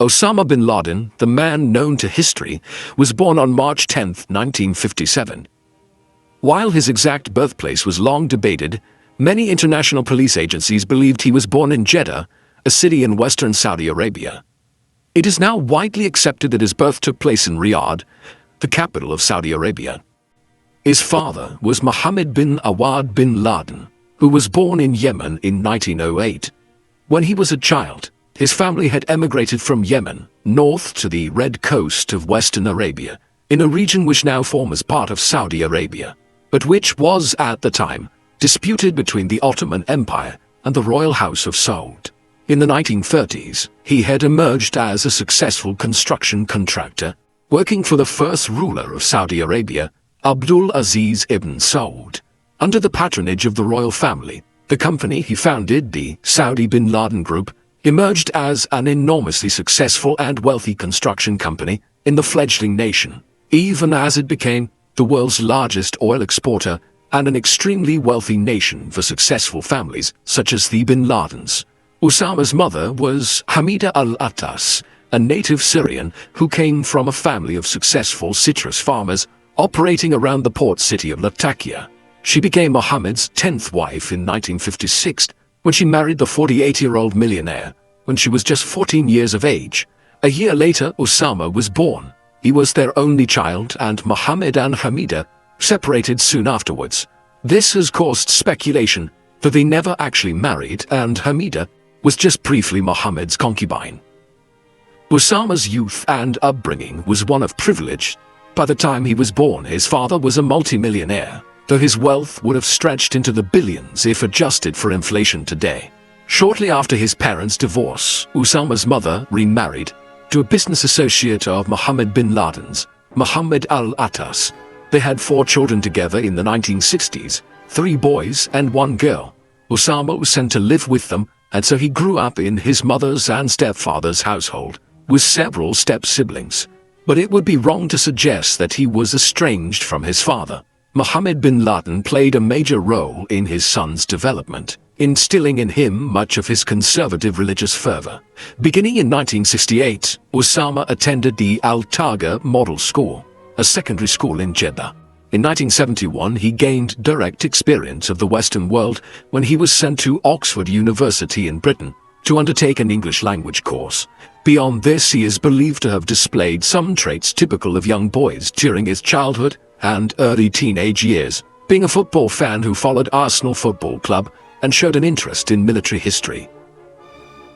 Osama bin Laden, the man known to history, was born on March 10, 1957. While his exact birthplace was long debated, many international police agencies believed he was born in Jeddah, a city in western Saudi Arabia. It is now widely accepted that his birth took place in Riyadh, the capital of Saudi Arabia. His father was Mohammed bin Awad bin Laden, who was born in Yemen in 1908. When he was a child, his family had emigrated from Yemen north to the Red Coast of Western Arabia, in a region which now forms part of Saudi Arabia, but which was, at the time, disputed between the Ottoman Empire and the Royal House of Saud. In the 1930s, he had emerged as a successful construction contractor, working for the first ruler of Saudi Arabia, Abdul Aziz ibn Saud. Under the patronage of the royal family, the company he founded, the Saudi bin Laden Group, emerged as an enormously successful and wealthy construction company in the fledgling nation, even as it became the world's largest oil exporter and an extremely wealthy nation for successful families such as the bin Ladens. Osama's mother was Hamida al-Attas, a native Syrian who came from a family of successful citrus farmers operating around the port city of Latakia. She became Mohammed's 10th wife in 1956 when she married the 48-year-old millionaire when she was just 14 years of age. A year later, Osama was born. He was their only child, and Mohammed and Hamida separated soon afterwards. This has caused speculation that they never actually married, and Hamida was just briefly Mohammed's concubine. Osama's youth and upbringing was one of privilege. By the time he was born, his father was a multimillionaire, though his wealth would have stretched into the billions if adjusted for inflation today. Shortly after his parents' divorce, Osama's mother remarried to a business associate of Mohammed bin Laden's, Mohammed al-Attas. They had 4 children together in the 1960s, 3 boys and 1 girl. Osama was sent to live with them, and so he grew up in his mother's and stepfather's household, with several step-siblings. But it would be wrong to suggest that he was estranged from his father. Mohammed bin Laden played a major role in his son's development, instilling in him much of his conservative religious fervor. Beginning in 1968, Osama attended the Al-Taga Model School, a secondary school in Jeddah. In 1971, he gained direct experience of the Western world when he was sent to Oxford University in Britain to undertake an English language course. Beyond this, he is believed to have displayed some traits typical of young boys during his childhood and early teenage years, being a football fan who followed Arsenal Football Club and showed an interest in military history.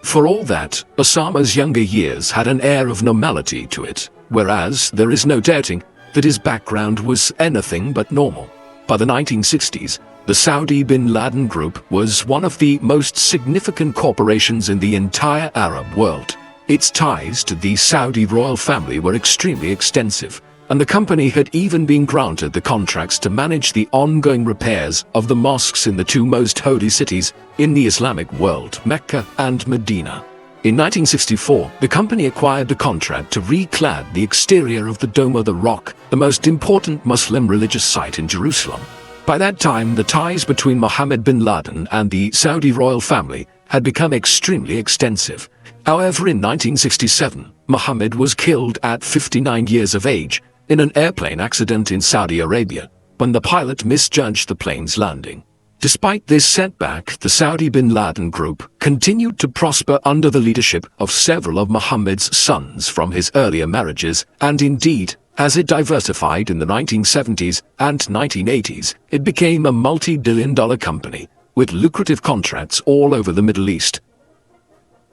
For all that, Osama's younger years had an air of normality to it, whereas there is no doubting that his background was anything but normal. By the 1960s, the Saudi bin Laden Group was one of the most significant corporations in the entire Arab world. Its ties to the Saudi royal family were extremely extensive, and the company had even been granted the contracts to manage the ongoing repairs of the mosques in the 2 most holy cities in the Islamic world, Mecca and Medina. In 1964, the company acquired the contract to reclad the exterior of the Dome of the Rock, the most important Muslim religious site in Jerusalem. By that time, the ties between Mohammed bin Laden and the Saudi royal family had become extremely extensive. However, in 1967, Mohammed was killed at 59 years of age in an airplane accident in Saudi Arabia, when the pilot misjudged the plane's landing. Despite this setback, the Saudi bin Laden Group continued to prosper under the leadership of several of Mohammed's sons from his earlier marriages, and indeed, as it diversified in the 1970s and 1980s, it became a multi-billion-dollar company, with lucrative contracts all over the Middle East.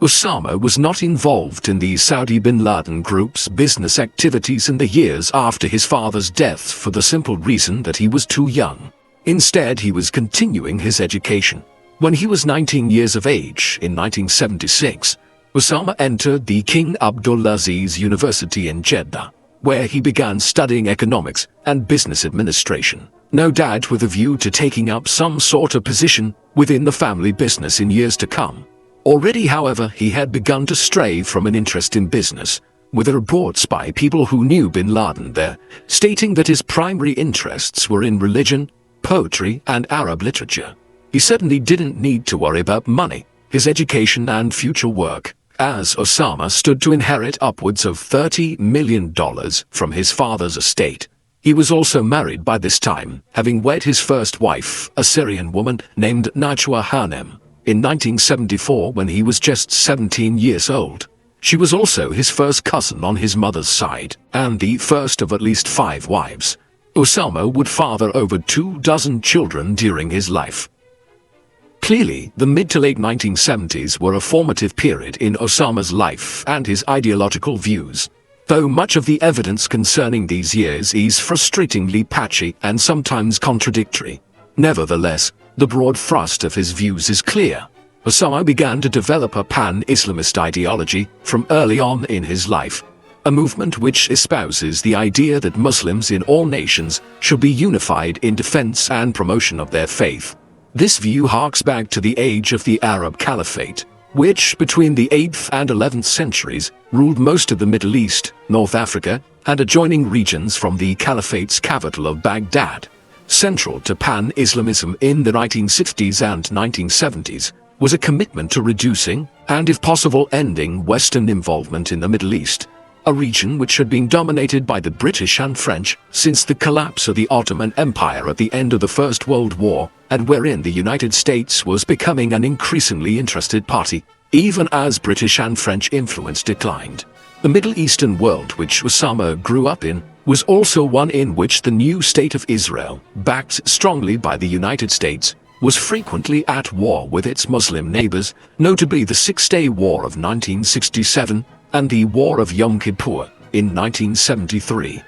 Osama was not involved in the Saudi bin Laden Group's business activities in the years after his father's death for the simple reason that he was too young. Instead, he was continuing his education. When he was 19 years of age in 1976, Osama entered the King Abdulaziz University in Jeddah, where he began studying economics and business administration, no doubt with a view to taking up some sort of position within the family business in years to come. Already, however, he had begun to stray from an interest in business, with reports by people who knew bin Laden there, stating that his primary interests were in religion, poetry, and Arab literature. He certainly didn't need to worry about money, his education, and future work. as Osama stood to inherit upwards of $30 million from his father's estate. He was also married by this time, having wed his first wife, a Syrian woman named Najwa Hanem, in 1974 when he was just 17 years old. She was also his first cousin on his mother's side, and the first of at least 5 wives. Osama would father over 24 children during his life. Clearly, the mid to late 1970s were a formative period in Osama's life and his ideological views. Though much of the evidence concerning these years is frustratingly patchy and sometimes contradictory. Nevertheless, the broad thrust of his views is clear. Osama began to develop a pan-Islamist ideology from early on in his life, a movement which espouses the idea that Muslims in all nations should be unified in defense and promotion of their faith. This view harks back to the age of the Arab Caliphate, which between the 8th and 11th centuries ruled most of the Middle East, North Africa, and adjoining regions from the Caliphate's capital of Baghdad. Central to pan-Islamism in the 1960s and 1970s was a commitment to reducing, and if possible ending, Western involvement in the Middle East, a region which had been dominated by the British and French since the collapse of the Ottoman Empire at the end of the First World War, and wherein the United States was becoming an increasingly interested party, even as British and French influence declined. The Middle Eastern world which Osama grew up in was also one in which the new state of Israel, backed strongly by the United States, was frequently at war with its Muslim neighbors, notably the Six-Day War of 1967 and the War of Yom Kippur in 1973.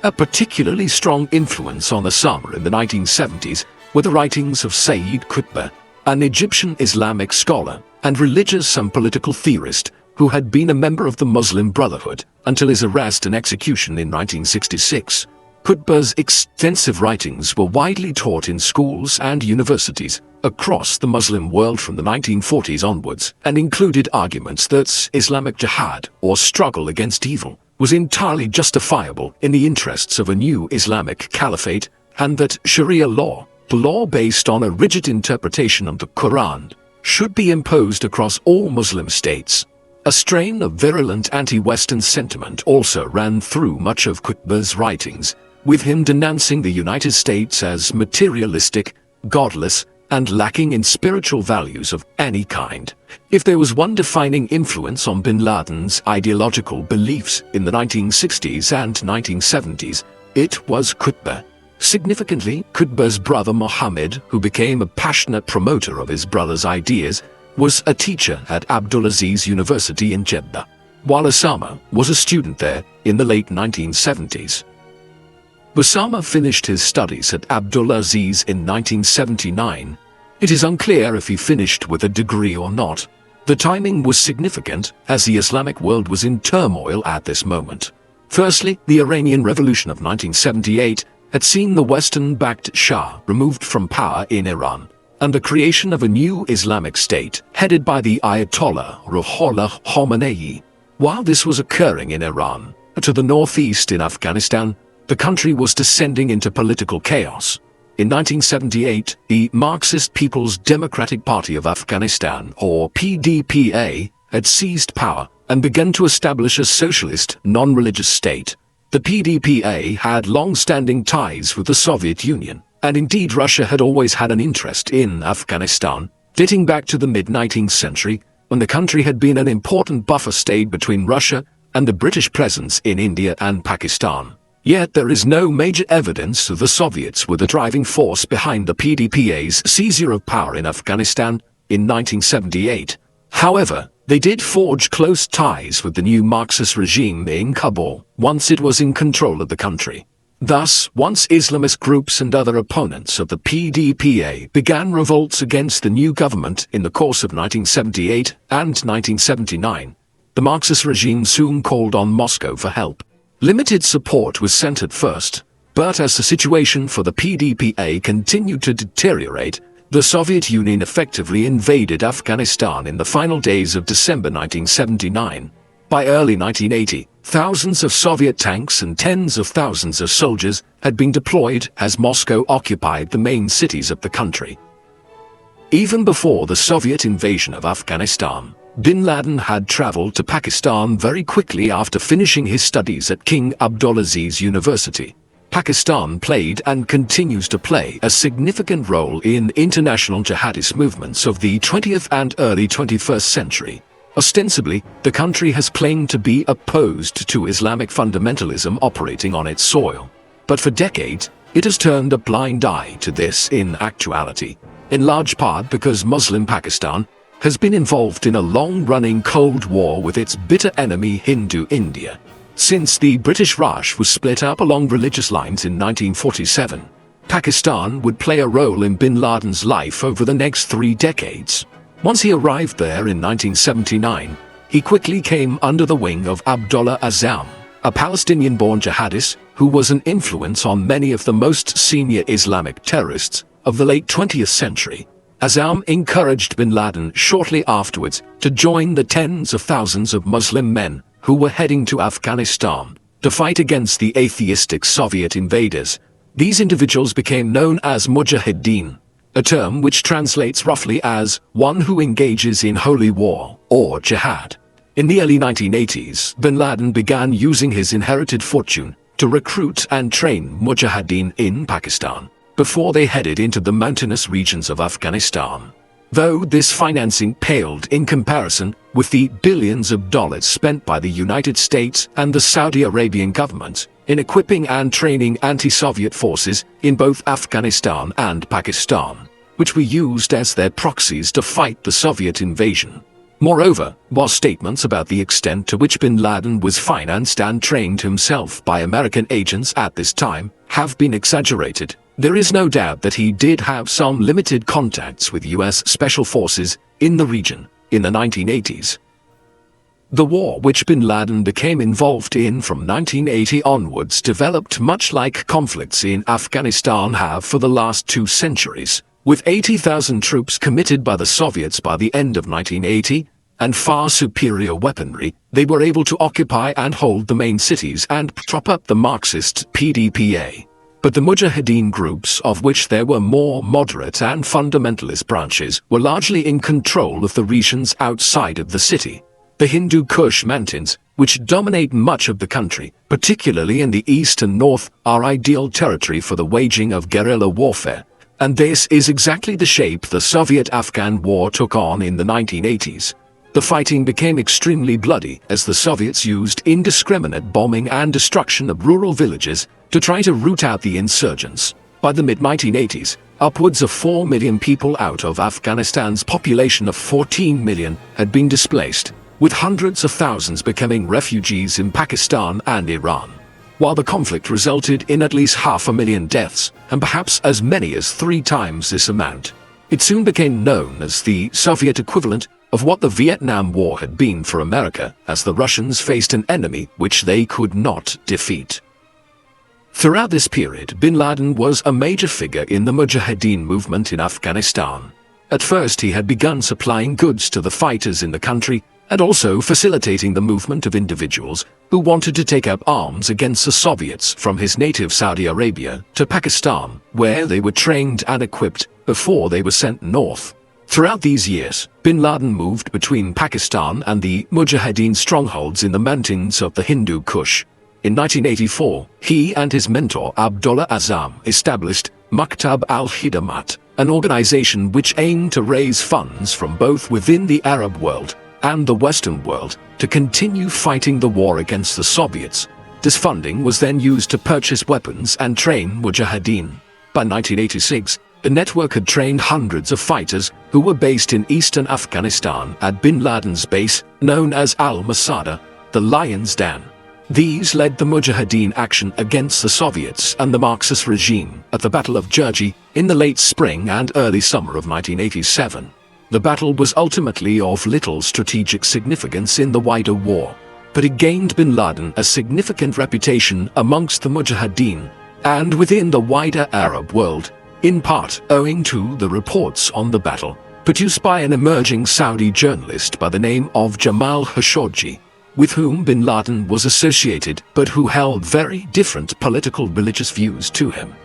A particularly strong influence on Osama in the 1970s were the writings of Sayyid Qutb, an Egyptian Islamic scholar and religious and political theorist who had been a member of the Muslim Brotherhood until his arrest and execution in 1966. Qutb's extensive writings were widely taught in schools and universities across the Muslim world from the 1940s onwards, and included arguments that Islamic jihad, or struggle against evil, was entirely justifiable in the interests of a new Islamic caliphate, and that Sharia law, the law based on a rigid interpretation of the Quran, should be imposed across all Muslim states. A strain of virulent anti-Western sentiment also ran through much of Qutb's writings, with him denouncing the United States as materialistic, godless, and lacking in spiritual values of any kind. If there was one defining influence on bin Laden's ideological beliefs in the 1960s and 1970s, it was Qutb. Significantly, Qutb's brother Mohammed, who became a passionate promoter of his brother's ideas, was a teacher at Abdulaziz University in Jeddah, while Osama was a student there in the late 1970s. Osama finished his studies at Abdulaziz in 1979. It is unclear if he finished with a degree or not. The timing was significant, as the Islamic world was in turmoil at this moment. Firstly, the Iranian Revolution of 1978 had seen the Western-backed Shah removed from power in Iran, and the creation of a new Islamic state headed by the Ayatollah Ruhollah Khomeini. While this was occurring in Iran, to the northeast in Afghanistan, the country was descending into political chaos. In 1978, the Marxist People's Democratic Party of Afghanistan, or PDPA, had seized power and begun to establish a socialist, non-religious state. The PDPA had long-standing ties with the Soviet Union, and indeed Russia had always had an interest in Afghanistan, dating back to the mid-19th century, when the country had been an important buffer state between Russia and the British presence in India and Pakistan. Yet there is no major evidence that the Soviets were the driving force behind the PDPA's seizure of power in Afghanistan in 1978. However, they did forge close ties with the new Marxist regime in Kabul once it was in control of the country. Thus, once Islamist groups and other opponents of the PDPA began revolts against the new government in the course of 1978 and 1979, the Marxist regime soon called on Moscow for help. Limited support was sent at first, but as the situation for the PDPA continued to deteriorate, the Soviet Union effectively invaded Afghanistan in the final days of December 1979. By early 1980, thousands of Soviet tanks and tens of thousands of soldiers had been deployed as Moscow occupied the main cities of the country. Even before the Soviet invasion of Afghanistan, Bin Laden had traveled to Pakistan very quickly after finishing his studies at King Abdulaziz University. Pakistan played and continues to play a significant role in international jihadist movements of the 20th and early 21st century. Ostensibly, the country has claimed to be opposed to Islamic fundamentalism operating on its soil. But for decades, it has turned a blind eye to this in actuality, in large part because Muslim Pakistan has been involved in a long-running Cold War with its bitter enemy Hindu India. Since the British Raj was split up along religious lines in 1947, Pakistan would play a role in bin Laden's life over the next 3 decades. Once he arrived there in 1979, he quickly came under the wing of Abdullah Azzam, a Palestinian-born jihadist who was an influence on many of the most senior Islamic terrorists of the late 20th century. Azzam encouraged bin Laden shortly afterwards to join the tens of thousands of Muslim men who were heading to Afghanistan to fight against the atheistic Soviet invaders. These individuals became known as mujahideen, a term which translates roughly as one who engages in holy war or jihad. In the early 1980s, bin Laden began using his inherited fortune to recruit and train mujahideen in Pakistan before they headed into the mountainous regions of Afghanistan. Though this financing paled in comparison with the billions of dollars spent by the United States and the Saudi Arabian government in equipping and training anti-Soviet forces in both Afghanistan and Pakistan, which were used as their proxies to fight the Soviet invasion. Moreover, while statements about the extent to which bin Laden was financed and trained himself by American agents at this time have been exaggerated, there is no doubt that he did have some limited contacts with US special forces in the region in the 1980s. The war which bin Laden became involved in from 1980 onwards developed much like conflicts in Afghanistan have for the last 2 centuries. With 80,000 troops committed by the Soviets by the end of 1980, and far superior weaponry, they were able to occupy and hold the main cities and prop up the Marxist PDPA. But the Mujahideen groups, of which there were more moderate and fundamentalist branches, were largely in control of the regions outside of the city. The Hindu Kush Mountains, which dominate much of the country, particularly in the east and north, are ideal territory for the waging of guerrilla warfare. And this is exactly the shape the Soviet-Afghan War took on in the 1980s. The fighting became extremely bloody as the Soviets used indiscriminate bombing and destruction of rural villages to try to root out the insurgents. By the mid-1980s, upwards of 4 million people out of Afghanistan's population of 14 million had been displaced, with hundreds of thousands becoming refugees in Pakistan and Iran. While the conflict resulted in at least 500,000 deaths, and perhaps as many as 3 times this amount, it soon became known as the Soviet equivalent of what the Vietnam War had been for America, as the Russians faced an enemy which they could not defeat. Throughout this period, bin Laden was a major figure in the Mujahideen movement in Afghanistan. At first he had begun supplying goods to the fighters in the country, and also facilitating the movement of individuals who wanted to take up arms against the Soviets from his native Saudi Arabia to Pakistan, where they were trained and equipped before they were sent north. Throughout these years, bin Laden moved between Pakistan and the Mujahideen strongholds in the mountains of the Hindu Kush. In 1984, he and his mentor Abdullah Azzam established Maktab al-Hidamat, an organization which aimed to raise funds from both within the Arab world and the Western world to continue fighting the war against the Soviets. This funding was then used to purchase weapons and train Mujahideen. By 1986, the network had trained hundreds of fighters who were based in eastern Afghanistan at bin Laden's base, known as Al-Masada, the Lion's Den. These led the Mujahideen action against the Soviets and the Marxist regime at the Battle of Jirji in the late spring and early summer of 1987. The battle was ultimately of little strategic significance in the wider war, but it gained bin Laden a significant reputation amongst the Mujahideen and within the wider Arab world, in part owing to the reports on the battle produced by an emerging Saudi journalist by the name of Jamal Khashoggi, with whom bin Laden was associated but who held very different political religious views to him.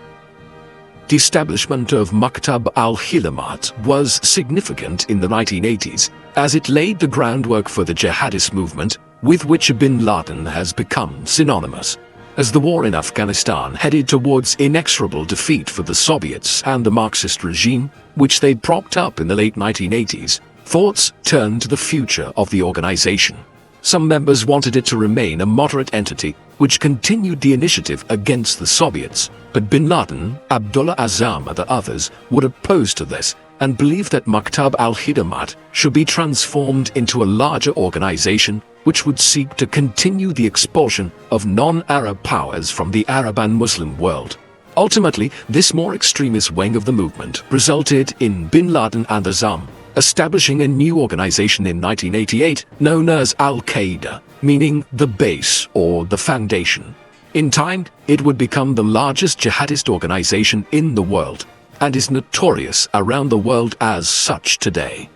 The establishment of Maktab al-Hilamat was significant in the 1980s, as it laid the groundwork for the jihadist movement, with which bin Laden has become synonymous. As the war in Afghanistan headed towards inexorable defeat for the Soviets and the Marxist regime, which they'd propped up in the late 1980s, thoughts turned to the future of the organization. Some members wanted it to remain a moderate entity, which continued the initiative against the Soviets, but bin Laden, Abdullah Azzam and the others would oppose to this and believed that Maktab al-Hidamat should be transformed into a larger organization which would seek to continue the expulsion of non-Arab powers from the Arab and Muslim world. Ultimately, this more extremist wing of the movement resulted in bin Laden and Azzam establishing a new organization in 1988 known as Al-Qaeda, meaning the base or the foundation. In time, it would become the largest jihadist organization in the world and is notorious around the world as such today.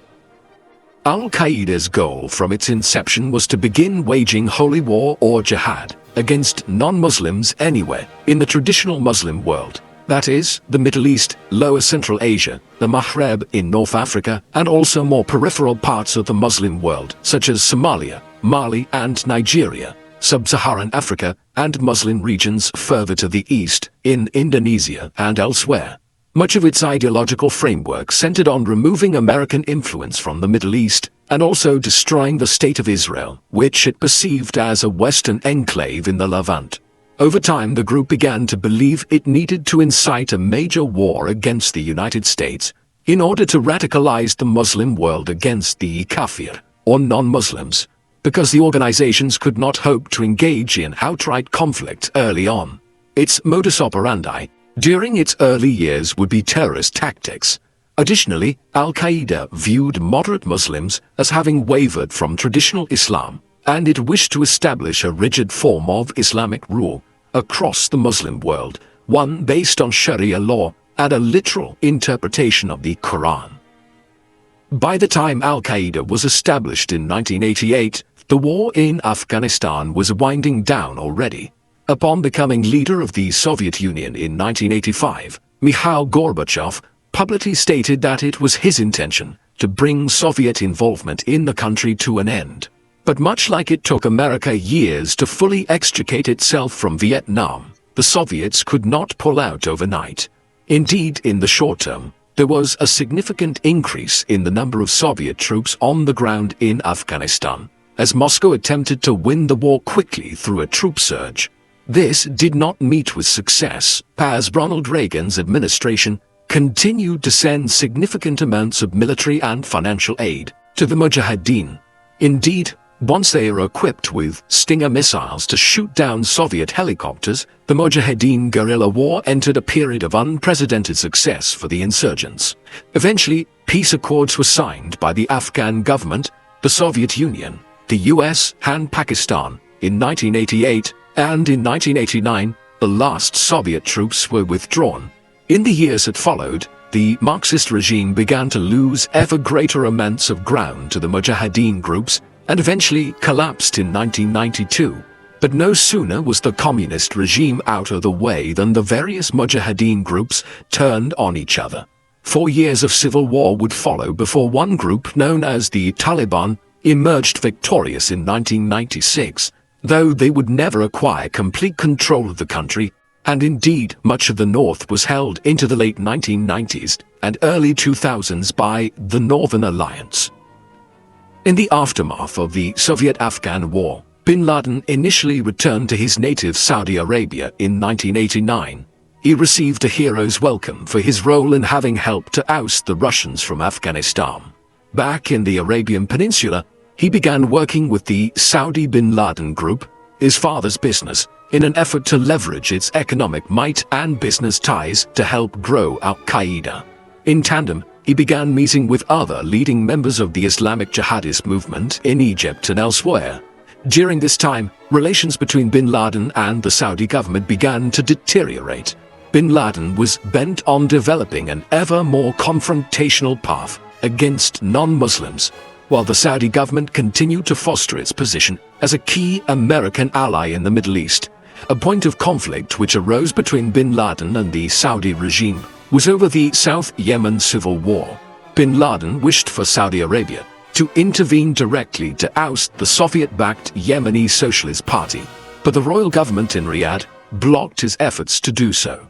Al-Qaeda's goal from its inception was to begin waging holy war or jihad against non-Muslims anywhere in the traditional Muslim world. That is, the Middle East, Lower Central Asia, the Maghreb in North Africa, and also more peripheral parts of the Muslim world, such as Somalia, Mali and Nigeria, Sub-Saharan Africa, and Muslim regions further to the east, in Indonesia and elsewhere. Much of its ideological framework centered on removing American influence from the Middle East, and also destroying the State of Israel, which it perceived as a Western enclave in the Levant. Over time, the group began to believe it needed to incite a major war against the United States in order to radicalize the Muslim world against the kafir, or non-Muslims, because the organizations could not hope to engage in outright conflict early on. Its modus operandi during its early years would be terrorist tactics. Additionally, Al-Qaeda viewed moderate Muslims as having wavered from traditional Islam, and it wished to establish a rigid form of Islamic rule across the Muslim world, one based on Sharia law and a literal interpretation of the Quran. By the time Al-Qaeda was established in 1988, the war in Afghanistan was winding down already. Upon becoming leader of the Soviet Union in 1985, Mikhail Gorbachev publicly stated that it was his intention to bring Soviet involvement in the country to an end. But much like it took America years to fully extricate itself from Vietnam, the Soviets could not pull out overnight. Indeed, in the short term, there was a significant increase in the number of Soviet troops on the ground in Afghanistan, as Moscow attempted to win the war quickly through a troop surge. This did not meet with success, as Ronald Reagan's administration continued to send significant amounts of military and financial aid to the Mujahideen. Indeed, once they are equipped with Stinger missiles to shoot down Soviet helicopters, the Mujahideen guerrilla war entered a period of unprecedented success for the insurgents. Eventually, peace accords were signed by the Afghan government, the Soviet Union, the US, and Pakistan in 1988, and in 1989, the last Soviet troops were withdrawn. In the years that followed, the Marxist regime began to lose ever greater amounts of ground to the Mujahideen groups, and eventually collapsed in 1992. But no sooner was the communist regime out of the way than the various Mujahideen groups turned on each other. 4 years of civil war would follow before one group known as the Taliban emerged victorious in 1996, though they would never acquire complete control of the country, and indeed much of the north was held into the late 1990s and early 2000s by the Northern Alliance. In the aftermath of the Soviet-Afghan War, bin Laden initially returned to his native Saudi Arabia in 1989. He received a hero's welcome for his role in having helped to oust the Russians from Afghanistan. Back in the Arabian Peninsula, he began working with the Saudi bin Laden Group, his father's business, in an effort to leverage its economic might and business ties to help grow Al-Qaeda. In tandem, he began meeting with other leading members of the Islamic jihadist movement in Egypt and elsewhere. During this time, relations between bin Laden and the Saudi government began to deteriorate. Bin Laden was bent on developing an ever more confrontational path against non-Muslims, while the Saudi government continued to foster its position as a key American ally in the Middle East. A point of conflict which arose between bin Laden and the Saudi regime was over the South Yemen civil war. Bin Laden wished for Saudi Arabia to intervene directly to oust the Soviet-backed Yemeni Socialist Party, but the royal government in Riyadh blocked his efforts to do so.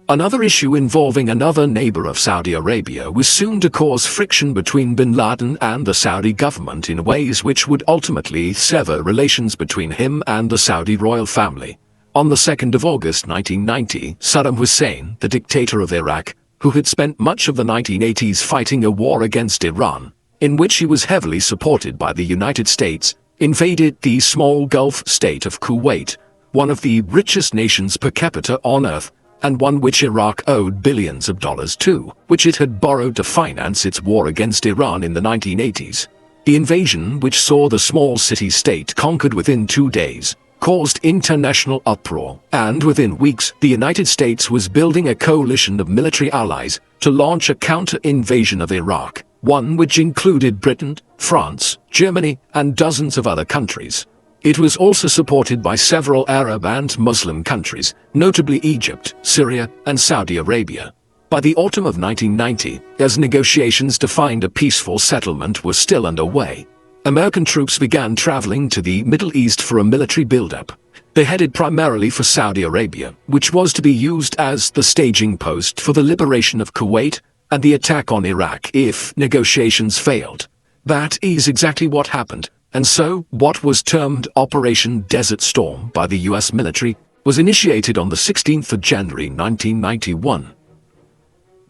Another issue involving another neighbor of Saudi Arabia was soon to cause friction between bin Laden and the Saudi government in ways which would ultimately sever relations between him and the Saudi royal family. On the 2nd of August 1990, Saddam Hussein, the dictator of Iraq, who had spent much of the 1980s fighting a war against Iran, in which he was heavily supported by the United States, invaded the small Gulf state of Kuwait, one of the richest nations per capita on earth, and one which Iraq owed billions of dollars to, which it had borrowed to finance its war against Iran in the 1980s. The invasion, which saw the small city-state conquered within 2 days, caused international uproar, and within weeks the United States was building a coalition of military allies to launch a counter-invasion of Iraq, one which included Britain, France, Germany, and dozens of other countries. It was also supported by several Arab and Muslim countries, notably Egypt, Syria, and Saudi Arabia. By the autumn of 1990, as negotiations to find a peaceful settlement were still underway, American troops began traveling to the Middle East for a military buildup. They headed primarily for Saudi Arabia, which was to be used as the staging post for the liberation of Kuwait and the attack on Iraq if negotiations failed. That is exactly what happened. And so, what was termed Operation Desert Storm by the US military was initiated on the 16th of January 1991.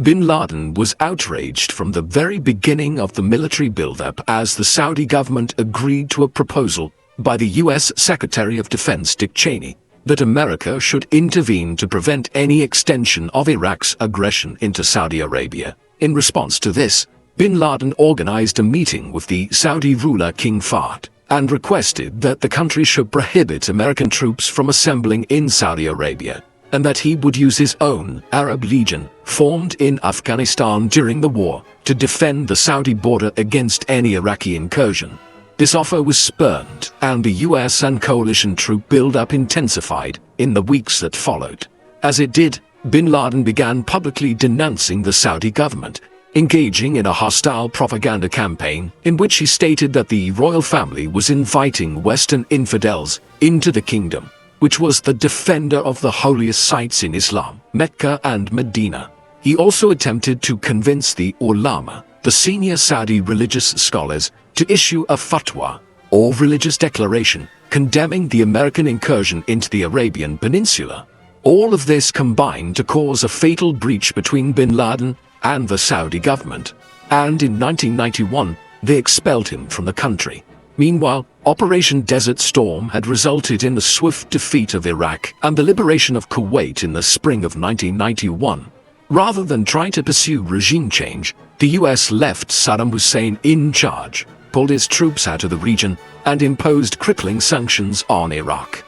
Bin Laden was outraged from the very beginning of the military buildup as the Saudi government agreed to a proposal by the US Secretary of Defense Dick Cheney that America should intervene to prevent any extension of Iraq's aggression into Saudi Arabia. In response to this, Bin Laden organized a meeting with the Saudi ruler King Fahd and requested that the country should prohibit American troops from assembling in Saudi Arabia, and that he would use his own Arab Legion, formed in Afghanistan during the war, to defend the Saudi border against any Iraqi incursion. This offer was spurned, and the US and coalition troop buildup intensified in the weeks that followed. As it did, Bin Laden began publicly denouncing the Saudi government, engaging in a hostile propaganda campaign in which he stated that the royal family was inviting Western infidels into the kingdom, which was the defender of the holiest sites in Islam, Mecca and Medina. He also attempted to convince the ulama, the senior Saudi religious scholars, to issue a fatwa, or religious declaration, condemning the American incursion into the Arabian Peninsula. All of this combined to cause a fatal breach between bin Laden and the Saudi government, and in 1991, they expelled him from the country. Meanwhile, Operation Desert Storm had resulted in the swift defeat of Iraq and the liberation of Kuwait in the spring of 1991. Rather than try to pursue regime change, the US left Saddam Hussein in charge, pulled his troops out of the region, and imposed crippling sanctions on Iraq.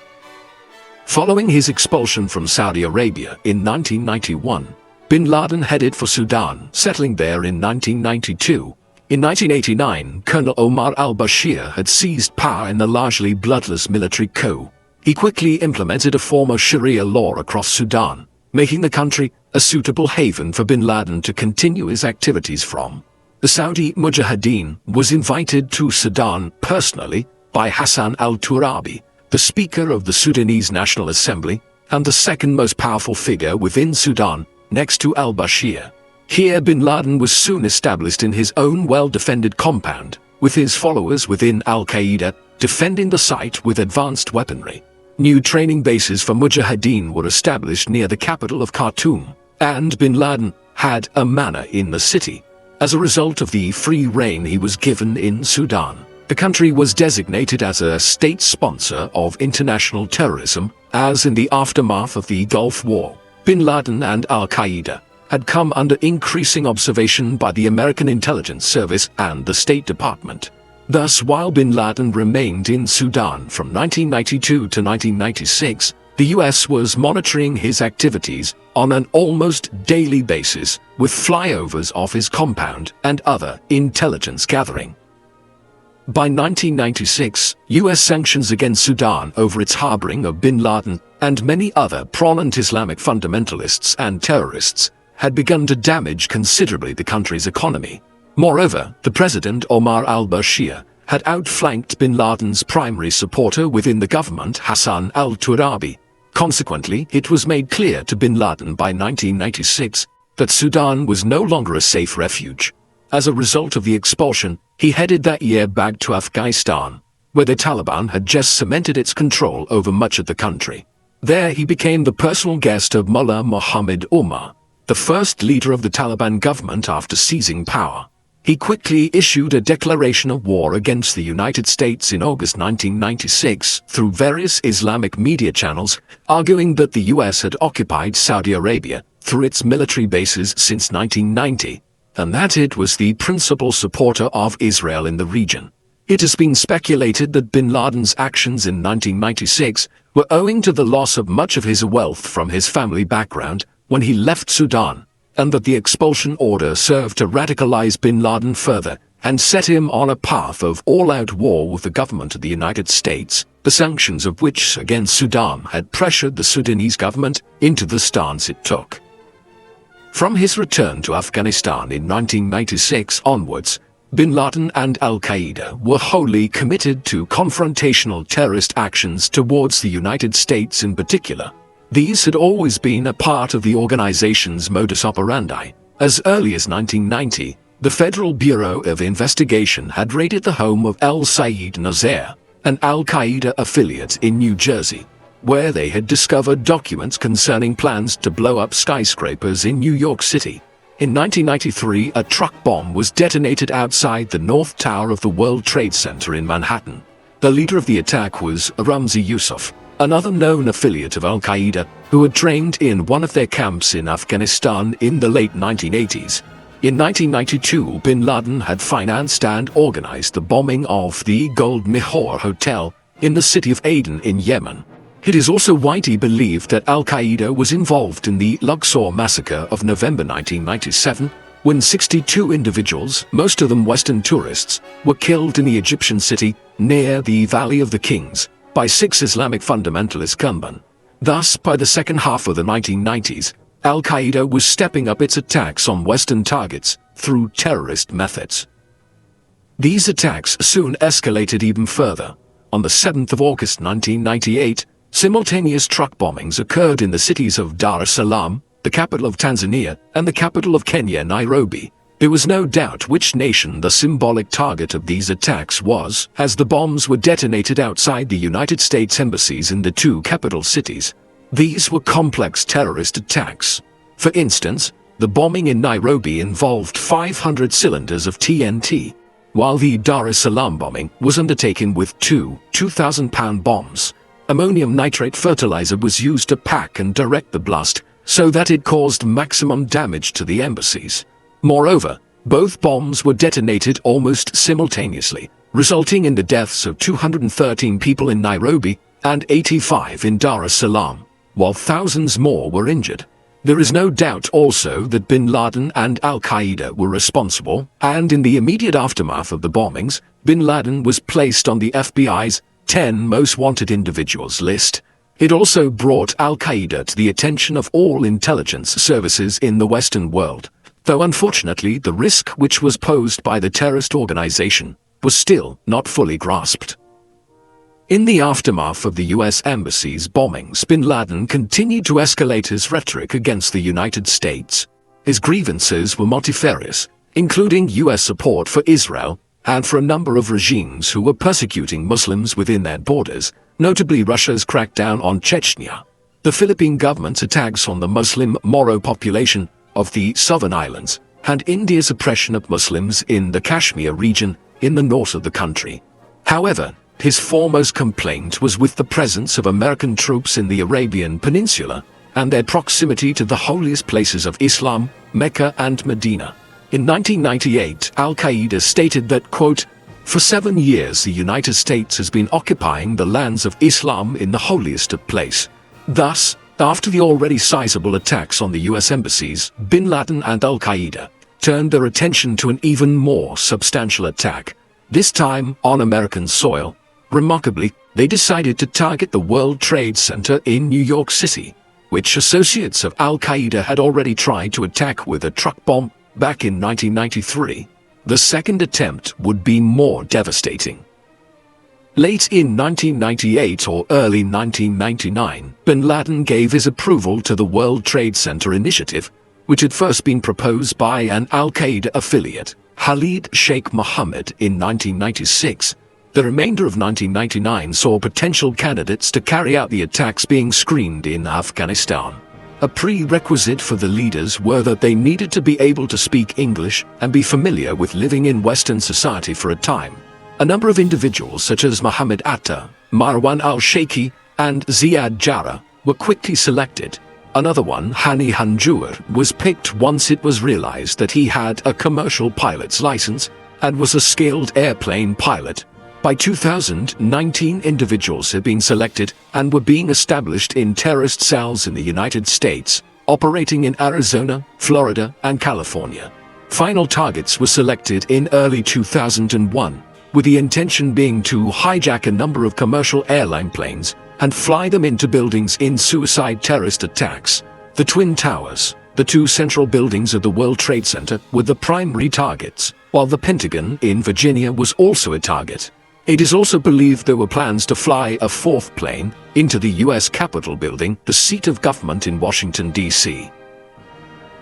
Following his expulsion from Saudi Arabia in 1991, Bin Laden headed for Sudan, settling there in 1992. In 1989, Colonel Omar al-Bashir had seized power in a largely bloodless military coup. He quickly implemented a form of Sharia law across Sudan, making the country a suitable haven for bin Laden to continue his activities from. The Saudi Mujahideen was invited to Sudan personally by Hassan al-Turabi, the Speaker of the Sudanese National Assembly and the second most powerful figure within Sudan, next to al-Bashir. Here bin Laden was soon established in his own well-defended compound, with his followers within al-Qaeda defending the site with advanced weaponry. New training bases for Mujahideen were established near the capital of Khartoum, and bin Laden had a manor in the city. As a result of the free rein he was given in Sudan, the country was designated as a state sponsor of international terrorism, as in the aftermath of the Gulf War. Bin Laden and al-Qaeda had come under increasing observation by the American Intelligence Service and the State Department. Thus, while bin Laden remained in Sudan from 1992 to 1996, the US was monitoring his activities on an almost daily basis, with flyovers of his compound and other intelligence gathering. By 1996, US sanctions against Sudan over its harboring of bin Laden and many other prominent Islamic fundamentalists and terrorists had begun to damage considerably the country's economy. Moreover, the president Omar al-Bashir had outflanked bin Laden's primary supporter within the government, Hassan al-Turabi. Consequently, it was made clear to bin Laden by 1996 that Sudan was no longer a safe refuge. As a result of the expulsion, he headed that year back to Afghanistan, where the Taliban had just cemented its control over much of the country. There he became the personal guest of Mullah Muhammad Omar, the first leader of the Taliban government after seizing power. He quickly issued a declaration of war against the United States in August 1996 through various Islamic media channels, arguing that the US had occupied Saudi Arabia through its military bases since 1990, and that it was the principal supporter of Israel in the region. It has been speculated that bin Laden's actions in 1996 were owing to the loss of much of his wealth from his family background when he left Sudan, and that the expulsion order served to radicalize bin Laden further and set him on a path of all-out war with the government of the United States, the sanctions of which against Sudan had pressured the Sudanese government into the stance it took. From his return to Afghanistan in 1996 onwards, bin Laden and al-Qaeda were wholly committed to confrontational terrorist actions towards the United States in particular. These had always been a part of the organization's modus operandi. As early as 1990, the Federal Bureau of Investigation had raided the home of al-Said Nasser, an al-Qaeda affiliate in New Jersey, where they had discovered documents concerning plans to blow up skyscrapers in New York City. In 1993, a truck bomb was detonated outside the North Tower of the World Trade Center in Manhattan. The leader of the attack was Ramzi Yousef, another known affiliate of al-Qaeda who had trained in one of their camps in Afghanistan in the late 1980s. In 1992, bin Laden had financed and organized the bombing of the Gold Mihor Hotel in the city of Aden in Yemen. It is also widely believed that al-Qaeda was involved in the Luxor massacre of November 1997, when 62 individuals, most of them Western tourists, were killed in the Egyptian city near the Valley of the Kings by 6 Islamic fundamentalist gunmen. Thus, by the second half of the 1990s, al-Qaeda was stepping up its attacks on Western targets through terrorist methods. These attacks soon escalated even further. On the 7th of August 1998, simultaneous truck bombings occurred in the cities of Dar es Salaam, the capital of Tanzania, and the capital of Kenya, Nairobi. There was no doubt which nation the symbolic target of these attacks was, as the bombs were detonated outside the United States embassies in the 2 capital cities. These were complex terrorist attacks. For instance, the bombing in Nairobi involved 500 cylinders of TNT, while the Dar es Salaam bombing was undertaken with 2 2,000-pound bombs. Ammonium nitrate fertilizer was used to pack and direct the blast so that it caused maximum damage to the embassies. Moreover, both bombs were detonated almost simultaneously, resulting in the deaths of 213 people in Nairobi and 85 in Dar es Salaam, while thousands more were injured. There is no doubt also that bin Laden and al-Qaeda were responsible, and in the immediate aftermath of the bombings, bin Laden was placed on the FBI's 10 most wanted individuals list. It also brought al-Qaeda to the attention of all intelligence services in the Western world, though unfortunately the risk which was posed by the terrorist organization was still not fully grasped. In the aftermath of the US embassy's bombings, bin Laden continued to escalate his rhetoric against the United States. His grievances were multifarious, including US support for Israel and for a number of regimes who were persecuting Muslims within their borders, notably Russia's crackdown on Chechnya, the Philippine government's attacks on the Muslim Moro population of the Southern Islands, and India's oppression of Muslims in the Kashmir region in the north of the country. However, his foremost complaint was with the presence of American troops in the Arabian Peninsula and their proximity to the holiest places of Islam, Mecca and Medina. In 1998, al-Qaeda stated that, quote, "For 7 years the United States has been occupying the lands of Islam in the holiest of places." Thus, after the already sizable attacks on the US embassies, bin Laden and al-Qaeda turned their attention to an even more substantial attack, this time on American soil. Remarkably, they decided to target the World Trade Center in New York City, which associates of Al-Qaeda had already tried to attack with a truck bomb back in 1993. The second attempt would be more devastating. Late in 1998 or early 1999, bin Laden gave his approval to the World Trade Center initiative, which had first been proposed by an Al-Qaeda affiliate, Khalid Sheikh Mohammed, in 1996. The remainder of 1999 saw potential candidates to carry out the attacks being screened in Afghanistan. A prerequisite for the leaders were that they needed to be able to speak English and be familiar with living in Western society for a time. A number of individuals such as Mohammed Atta, Marwan al-Sheikhi, and Ziad Jarrah were quickly selected. Another one, Hani Hanjour, was picked once it was realized that he had a commercial pilot's license and was a skilled airplane pilot. By 2000, 19 individuals had been selected and were being established in terrorist cells in the United States, operating in Arizona, Florida, and California. Final targets were selected in early 2001, with the intention being to hijack a number of commercial airline planes and fly them into buildings in suicide terrorist attacks. The Twin Towers, the two central buildings of the World Trade Center, were the primary targets, while the Pentagon in Virginia was also a target. It is also believed there were plans to fly a fourth plane into the U.S. Capitol building, the seat of government in Washington, D.C.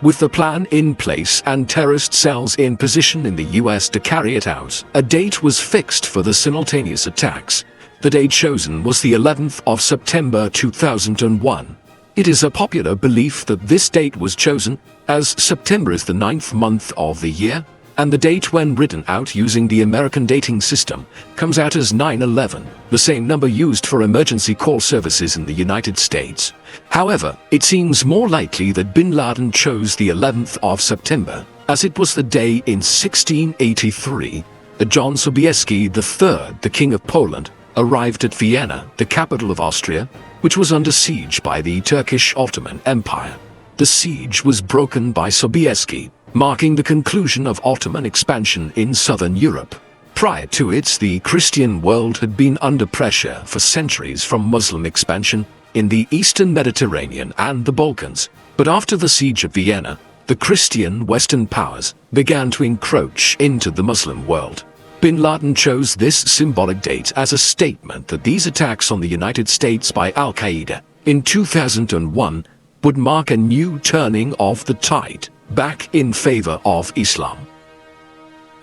With the plan in place and terrorist cells in position in the U.S. to carry it out, a date was fixed for the simultaneous attacks. The date chosen was the 11th of September 2001. It is a popular belief that this date was chosen as September is the 9th month of the year, and the date when written out using the American dating system comes out as 9/11, the same number used for emergency call services in the United States. However, it seems more likely that bin Laden chose the 11th of September, as it was the day in 1683 that John Sobieski III, the King of Poland, arrived at Vienna, the capital of Austria, which was under siege by the Turkish Ottoman Empire. The siege was broken by Sobieski, marking the conclusion of Ottoman expansion in southern Europe. Prior to it, the Christian world had been under pressure for centuries from Muslim expansion in the Eastern Mediterranean and the Balkans. But after the siege of Vienna, the Christian Western powers began to encroach into the Muslim world. Bin Laden chose this symbolic date as a statement that these attacks on the United States by Al-Qaeda in 2001 would mark a new turning of the tide back in favor of Islam.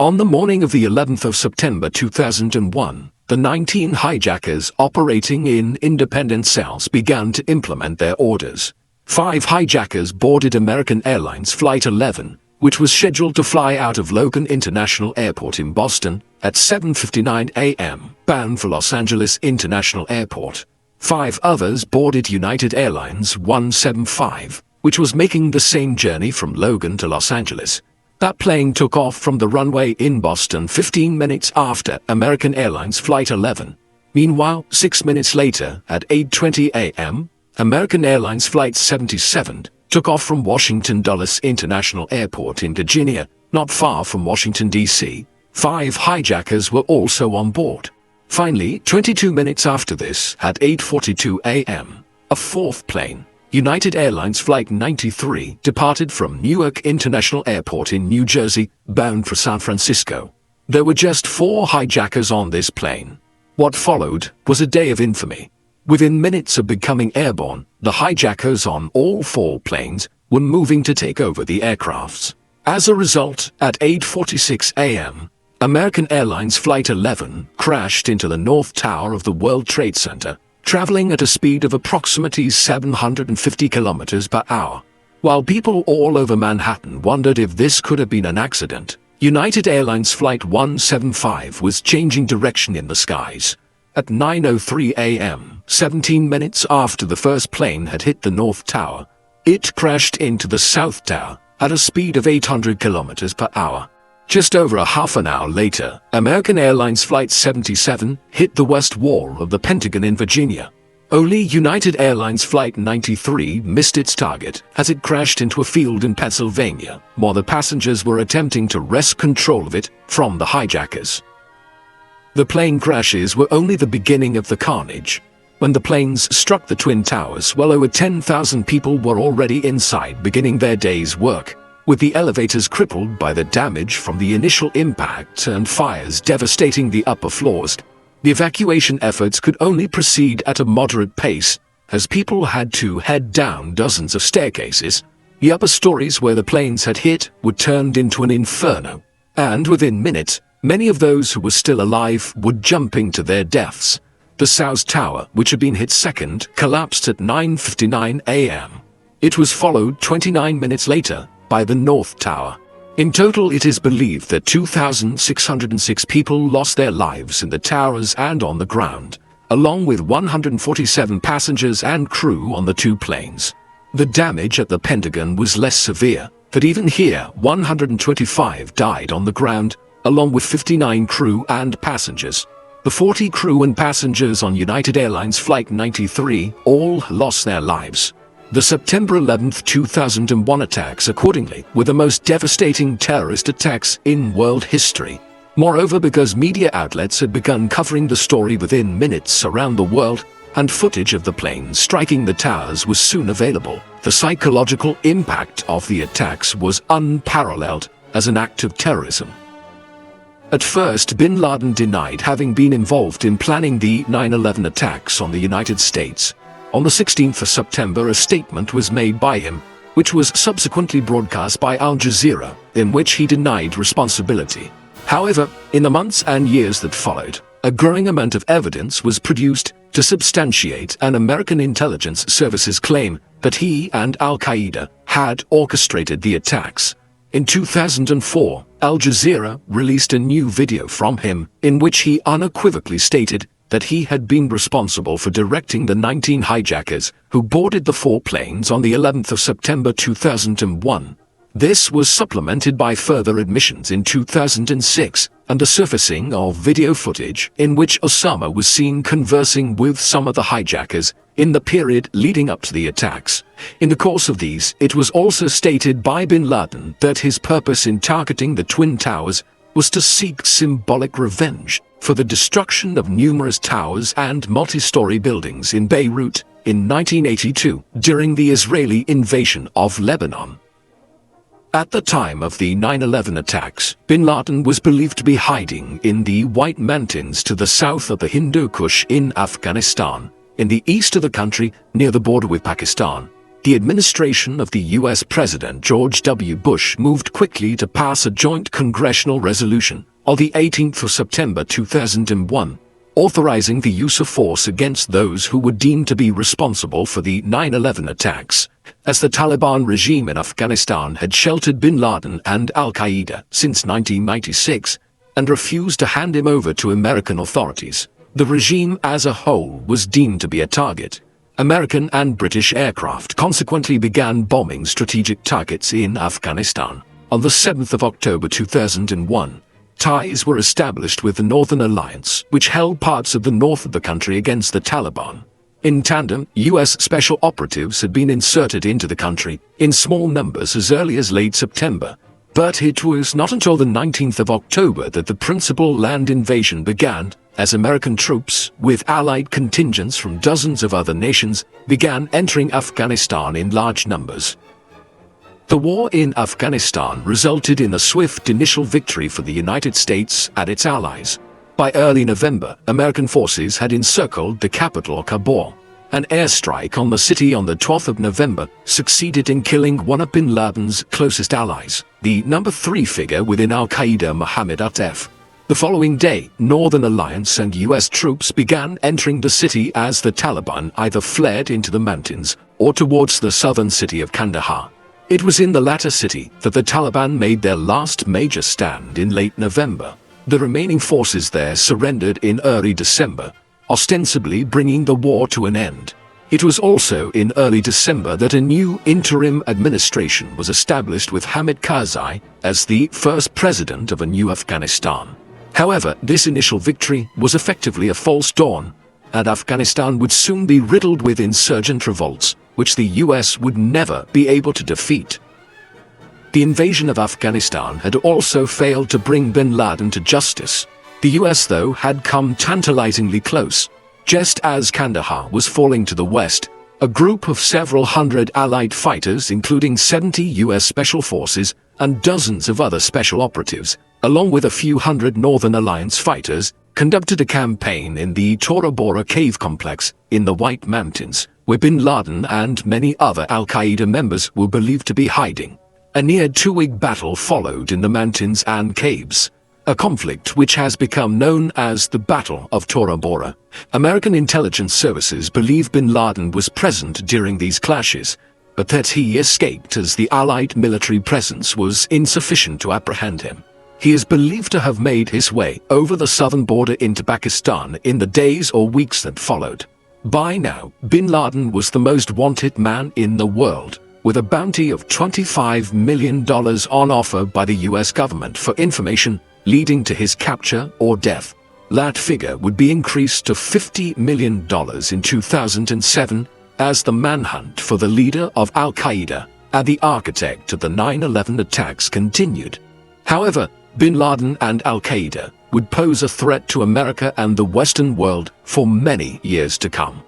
On the morning of the 11th of September 2001, the 19 hijackers operating in independent cells began to implement their orders. 5 hijackers boarded American Airlines Flight 11, which was scheduled to fly out of Logan International Airport in Boston at 7:59 a.m., bound for Los Angeles International Airport. 5 others boarded United Airlines 175, which was making the same journey from Logan to Los Angeles. That plane took off from the runway in Boston 15 minutes after American Airlines Flight 11. Meanwhile, 6 minutes later, at 8:20 a.m., American Airlines Flight 77 took off from Washington Dulles International Airport in Virginia, not far from Washington, D.C. 5 hijackers were also on board. Finally, 22 minutes after this, at 8:42 a.m., a fourth plane, United Airlines Flight 93, departed from Newark International Airport in New Jersey, bound for San Francisco. There were just 4 hijackers on this plane. What followed was a day of infamy. Within minutes of becoming airborne, the hijackers on all 4 planes were moving to take over the aircrafts. As a result, at 8:46 a.m., American Airlines Flight 11 crashed into the North Tower of the World Trade Center, traveling at a speed of approximately 750 kilometers per hour. While people all over Manhattan wondered if this could have been an accident, United Airlines Flight 175 was changing direction in the skies. At 9:03 a.m., 17 minutes after the first plane had hit the North Tower, it crashed into the South Tower at a speed of 800 kilometers per hour. Just over a half an hour later, American Airlines Flight 77 hit the west wall of the Pentagon in Virginia. Only United Airlines Flight 93 missed its target as it crashed into a field in Pennsylvania, while the passengers were attempting to wrest control of it from the hijackers. The plane crashes were only the beginning of the carnage. When the planes struck the Twin Towers, well over 10,000 people were already inside beginning their day's work, with the elevators crippled by the damage from the initial impact and fires devastating the upper floors. The evacuation efforts could only proceed at a moderate pace, as people had to head down dozens of staircases. The upper stories where the planes had hit were turned into an inferno, and within minutes, many of those who were still alive were jumping to their deaths. The South Tower, which had been hit second, collapsed at 9:59 a.m. It was followed 29 minutes later by the North Tower. In total, it is believed that 2,606 people lost their lives in the towers and on the ground, along with 147 passengers and crew on the two planes. The damage at the Pentagon was less severe, but even here 125 died on the ground, along with 59 crew and passengers. The 40 crew and passengers on United Airlines Flight 93 all lost their lives. The September 11, 2001 attacks, accordingly, were the most devastating terrorist attacks in world history. Moreover, because media outlets had begun covering the story within minutes around the world, and footage of the planes striking the towers was soon available, the psychological impact of the attacks was unparalleled as an act of terrorism. At first, bin Laden denied having been involved in planning the 9/11 attacks on the United States. On the 16th of September, a statement was made by him, which was subsequently broadcast by Al Jazeera, in which he denied responsibility. However, in the months and years that followed, a growing amount of evidence was produced to substantiate an American intelligence service's claim that he and Al-Qaeda had orchestrated the attacks. In 2004, Al Jazeera released a new video from him in which he unequivocally stated that he had been responsible for directing the 19 hijackers who boarded the 4 planes on the 11th of September 2001. This was supplemented by further admissions in 2006 and the surfacing of video footage in which Osama was seen conversing with some of the hijackers in the period leading up to the attacks. In the course of these, it was also stated by bin Laden that his purpose in targeting the Twin Towers was to seek symbolic revenge for the destruction of numerous towers and multi-story buildings in Beirut in 1982 during the Israeli invasion of Lebanon. At the time of the 9/11 attacks, bin Laden was believed to be hiding in the White Mountains to the south of the Hindu Kush in Afghanistan, in the east of the country near the border with Pakistan. The administration of the U.S. President George W. Bush moved quickly to pass a joint congressional resolution on the 18th of September 2001, authorizing the use of force against those who were deemed to be responsible for the 9/11 attacks, as the Taliban regime in Afghanistan had sheltered bin Laden and Al-Qaeda since 1996 and refused to hand him over to American authorities. The regime as a whole was deemed to be a target. American and British aircraft consequently began bombing strategic targets in Afghanistan. On the 7th of October 2001, ties were established with the Northern Alliance, which held parts of the north of the country against the Taliban. In tandem, U.S. special operatives had been inserted into the country in small numbers as early as late September. But it was not until the 19th of October that the principal land invasion began, as American troops, with allied contingents from dozens of other nations, began entering Afghanistan in large numbers. The war in Afghanistan resulted in a swift initial victory for the United States and its allies. By early November, American forces had encircled the capital Kabul. An airstrike on the city on the 12th of November succeeded in killing one of bin Laden's closest allies, the number 3 figure within Al-Qaeda, Mohammed Atef. The following day, Northern Alliance and U.S. troops began entering the city as the Taliban either fled into the mountains or towards the southern city of Kandahar. It was in the latter city that the Taliban made their last major stand in late November. The remaining forces there surrendered in early December, ostensibly bringing the war to an end. It was also in early December that a new interim administration was established with Hamid Karzai as the first president of a new Afghanistan. However, this initial victory was effectively a false dawn, and Afghanistan would soon be riddled with insurgent revolts, which the US would never be able to defeat. The invasion of Afghanistan had also failed to bring bin Laden to justice. The US, though, had come tantalizingly close. Just as Kandahar was falling to the west, a group of several hundred Allied fighters, including 70 US Special Forces and dozens of other special operatives, along with a few hundred Northern Alliance fighters, conducted a campaign in the Tora Bora cave complex in the White Mountains, where bin Laden and many other al-Qaeda members were believed to be hiding. A near two-week battle followed in the mountains and caves, a conflict which has become known as the Battle of Tora Bora. American intelligence services believe bin Laden was present during these clashes, but that he escaped as the Allied military presence was insufficient to apprehend him. He is believed to have made his way over the southern border into Pakistan in the days or weeks that followed. By now, bin Laden was the most wanted man in the world, with a bounty of $25 million on offer by the US government for information leading to his capture or death. That figure would be increased to $50 million in 2007 as the manhunt for the leader of al-Qaeda and the architect of the 9/11 attacks continued. However, bin Laden and al-Qaeda would pose a threat to America and the Western world for many years to come.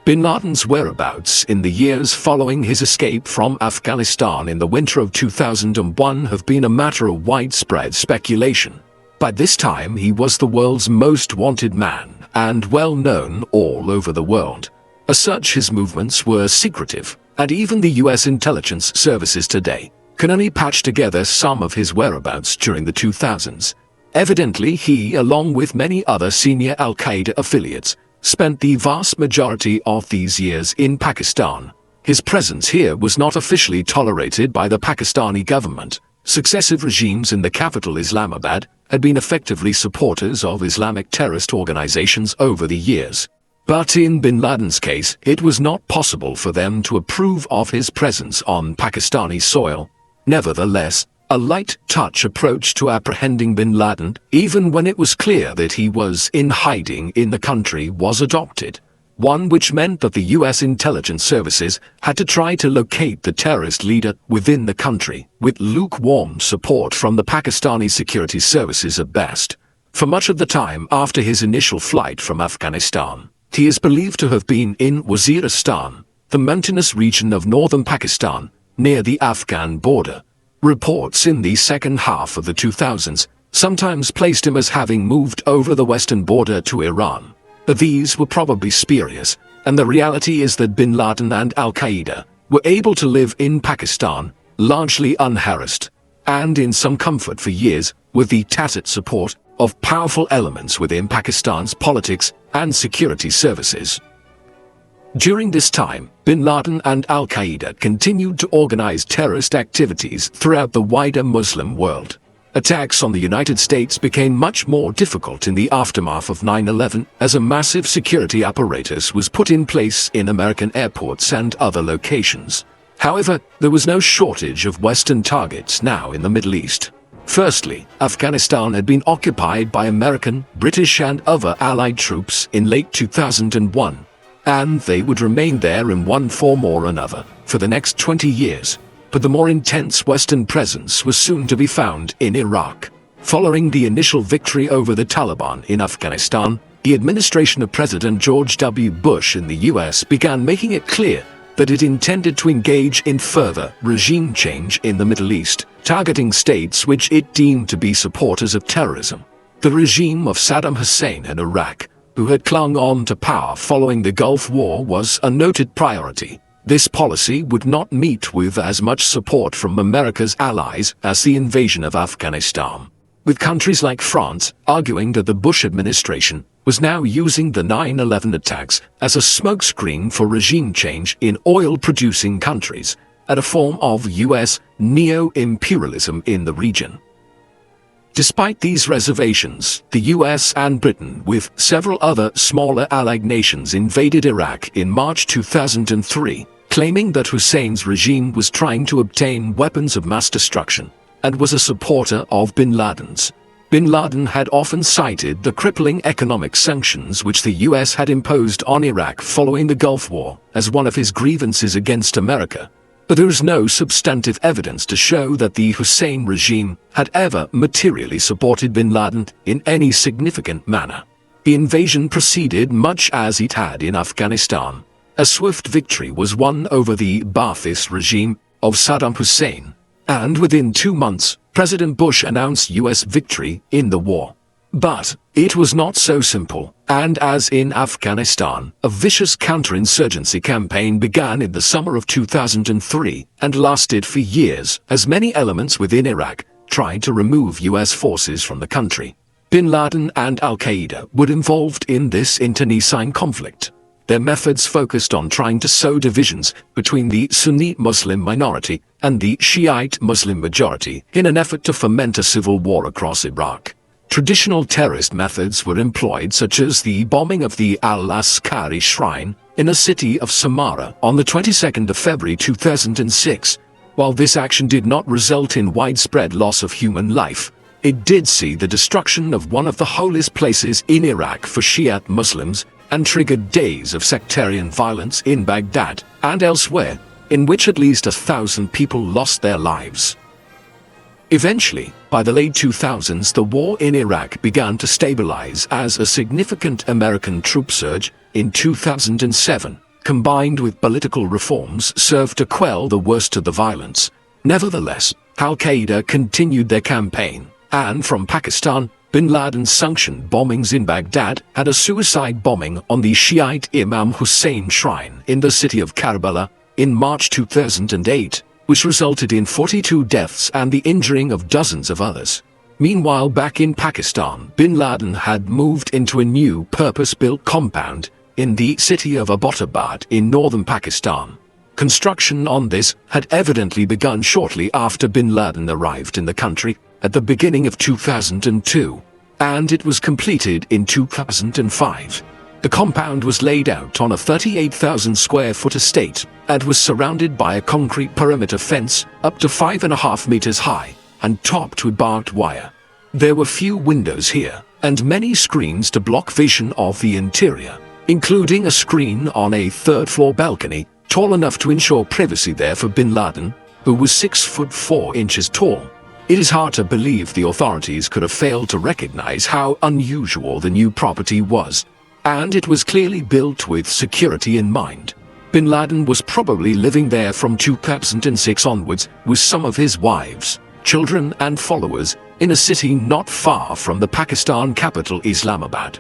Bin Laden's whereabouts in the years following his escape from Afghanistan in the winter of 2001 have been a matter of widespread speculation. By this time, he was the world's most wanted man and well known all over the world. As such, his movements were secretive, and even the US intelligence services today can only patch together some of his whereabouts during the 2000s. Evidently, he, along with many other senior al-Qaeda affiliates, spent the vast majority of these years in Pakistan. His presence here was not officially tolerated by the Pakistani government. Successive regimes in the capital Islamabad had been effectively supporters of Islamic terrorist organizations over the years. But in bin Laden's case, it was not possible for them to approve of his presence on Pakistani soil. Nevertheless, a light-touch approach to apprehending bin Laden, even when it was clear that he was in hiding in the country, was adopted. One which meant that the US intelligence services had to try to locate the terrorist leader within the country, with lukewarm support from the Pakistani security services at best. For much of the time after his initial flight from Afghanistan, he is believed to have been in Waziristan, the mountainous region of northern Pakistan, near the Afghan border. Reports in the second half of the 2000s sometimes placed him as having moved over the western border to Iran. But these were probably spurious, and the reality is that bin Laden and al-Qaeda were able to live in Pakistan, largely unharassed, and in some comfort for years, with the tacit support of powerful elements within Pakistan's politics and security services. During this time, bin Laden and al-Qaeda continued to organize terrorist activities throughout the wider Muslim world. Attacks on the United States became much more difficult in the aftermath of 9/11 as a massive security apparatus was put in place in American airports and other locations. However, there was no shortage of Western targets now in the Middle East. Firstly, Afghanistan had been occupied by American, British and other Allied troops in late 2001. And they would remain there in one form or another for the next 20 years. But the more intense Western presence was soon to be found in Iraq. Following the initial victory over the Taliban in Afghanistan, the administration of President George W. Bush in the US began making it clear that it intended to engage in further regime change in the Middle East, targeting states which it deemed to be supporters of terrorism. The regime of Saddam Hussein in Iraq, who had clung on to power following the Gulf War, was a noted priority. This policy would not meet with as much support from America's allies as the invasion of Afghanistan, with countries like France arguing that the Bush administration was now using the 9/11 attacks as a smokescreen for regime change in oil-producing countries, and a form of US neo-imperialism in the region. Despite these reservations, the US and Britain, with several other smaller allied nations, invaded Iraq in March 2003, claiming that Hussein's regime was trying to obtain weapons of mass destruction and was a supporter of bin Laden's. Bin Laden had often cited the crippling economic sanctions which the US had imposed on Iraq following the Gulf War as one of his grievances against America. But there is no substantive evidence to show that the Hussein regime had ever materially supported bin Laden in any significant manner. The invasion proceeded much as it had in Afghanistan. A swift victory was won over the Ba'athist regime of Saddam Hussein, and within 2 months, President Bush announced US victory in the war. But it was not so simple, and as in Afghanistan, a vicious counterinsurgency campaign began in the summer of 2003 and lasted for years as many elements within Iraq tried to remove US forces from the country. Bin Laden and Al-Qaeda were involved in this internecine conflict. Their methods focused on trying to sow divisions between the Sunni Muslim minority and the Shiite Muslim majority in an effort to foment a civil war across Iraq. Traditional terrorist methods were employed, such as the bombing of the Al-Askari shrine in the city of Samarra on the 22nd of February 2006. While this action did not result in widespread loss of human life, it did see the destruction of one of the holiest places in Iraq for Shiite Muslims and triggered days of sectarian violence in Baghdad and elsewhere, in which at least 1,000 people lost their lives. Eventually, by the late 2000s, the war in Iraq began to stabilize as a significant American troop surge in 2007, combined with political reforms, served to quell the worst of the violence. Nevertheless, Al-Qaeda continued their campaign, and from Pakistan, Bin Laden sanctioned bombings in Baghdad and a suicide bombing on the Shiite Imam Hussein shrine in the city of Karbala in March 2008. Which resulted in 42 deaths and the injuring of dozens of others. Meanwhile, back in Pakistan, Bin Laden had moved into a new purpose-built compound in the city of Abbottabad in northern Pakistan. Construction on this had evidently begun shortly after Bin Laden arrived in the country at the beginning of 2002, and it was completed in 2005. The compound was laid out on a 38,000 square foot estate and was surrounded by a concrete perimeter fence up to 5.5 meters high and topped with barbed wire. There were few windows here and many screens to block vision of the interior, including a screen on a third-floor balcony tall enough to ensure privacy there for Bin Laden, who was 6'4" tall. It is hard to believe the authorities could have failed to recognize how unusual the new property was. And it was clearly built with security in mind. Bin Laden was probably living there from 2006 onwards with some of his wives, children and followers in a city not far from the Pakistan capital Islamabad.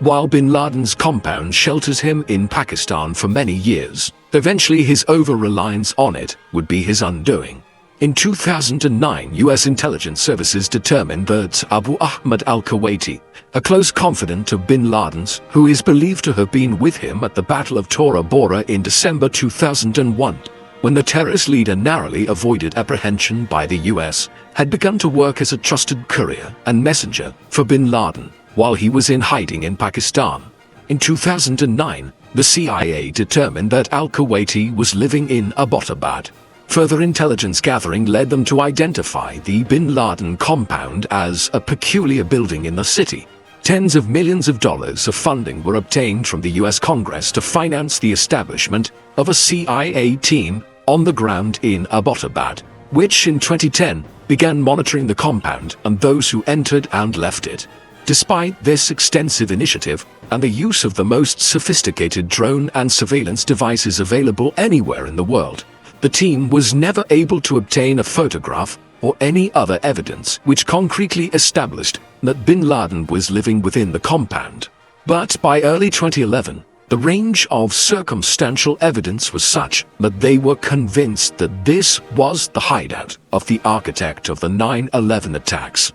While Bin Laden's compound shelters him in Pakistan for many years, eventually his over-reliance on it would be his undoing. In 2009, US intelligence services determined that Abu Ahmad al-Kuwaiti, a close confidant of Bin Laden's, who is believed to have been with him at the Battle of Tora Bora in December 2001, when the terrorist leader narrowly avoided apprehension by the US, had begun to work as a trusted courier and messenger for Bin Laden while he was in hiding in Pakistan. In 2009, the CIA determined that al-Kuwaiti was living in Abbottabad. Further intelligence gathering led them to identify the Bin Laden compound as a peculiar building in the city. Tens of millions of dollars of funding were obtained from the US Congress to finance the establishment of a CIA team on the ground in Abbottabad, which in 2010 began monitoring the compound and those who entered and left it. Despite this extensive initiative and the use of the most sophisticated drone and surveillance devices available anywhere in the world, the team was never able to obtain a photograph or any other evidence which concretely established that Bin Laden was living within the compound. But by early 2011, the range of circumstantial evidence was such that they were convinced that this was the hideout of the architect of the 9/11 attacks.